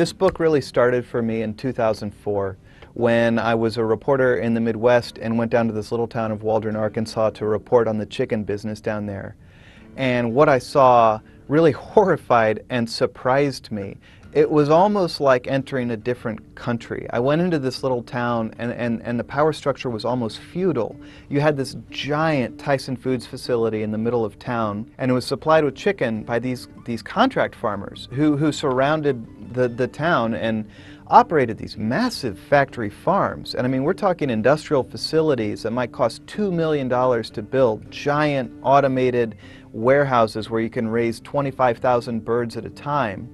This book really started for me in 2004 when I was a reporter in the Midwest and went down to this little town of Waldron, Arkansas to report on the chicken business down there. And what I saw really horrified and surprised me. It was almost like entering a different country. I went into this little town and the power structure was almost feudal. You had this giant Tyson Foods facility in the middle of town, and it was supplied with chicken by these contract farmers who surrounded the town and operated these massive factory farms. And I mean, we're talking industrial facilities that might cost $2 million to build, giant automated warehouses where you can raise 25,000 birds at a time.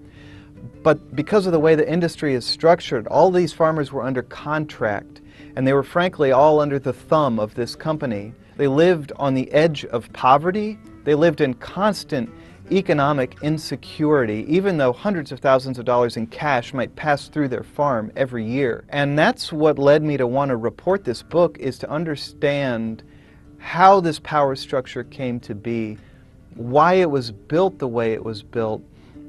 But because of the way the industry is structured, all these farmers were under contract, and they were frankly all under the thumb of this company. They lived on the edge of poverty. They lived in constant economic insecurity, even though hundreds of thousands of dollars in cash might pass through their farm every year. And that's what led me to want to report this book, is to understand how this power structure came to be, why it was built the way it was built,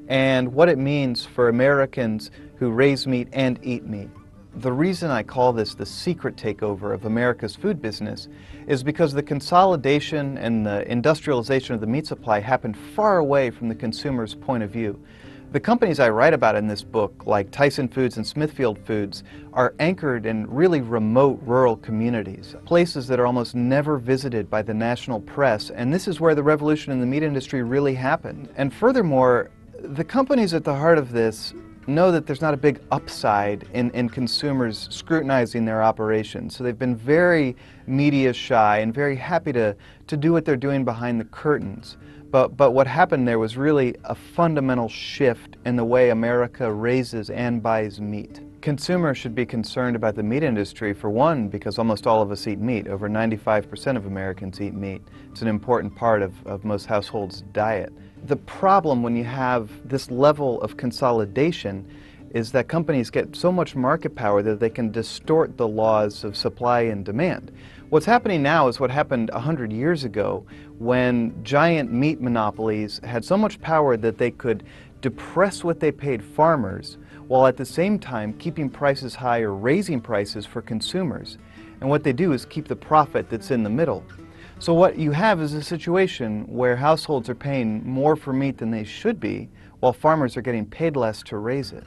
and what it means for Americans who raise meat and eat meat. The reason I call this the secret takeover of America's food business is because the consolidation and the industrialization of the meat supply happened far away from the consumer's point of view. The companies I write about in this book, like Tyson Foods and Smithfield Foods, are anchored in really remote rural communities, places that are almost never visited by the national press, and this is where the revolution in the meat industry really happened. And furthermore, the companies at the heart of this know that there's not a big upside in consumers scrutinizing their operations. So they've been very media shy and very happy to do what they're doing behind the curtains. But what happened there was really a fundamental shift in the way America raises and buys meat. Consumers should be concerned about the meat industry, for one, because almost all of us eat meat. Over 95% of Americans eat meat. It's an important part of most households' diet. The problem when you have this level of consolidation is that companies get so much market power that they can distort the laws of supply and demand. What's happening now is what happened 100 years ago when giant meat monopolies had so much power that they could depress what they paid farmers while at the same time keeping prices high or raising prices for consumers. And what they do is keep the profit that's in the middle. So what you have is a situation where households are paying more for meat than they should be, while farmers are getting paid less to raise it.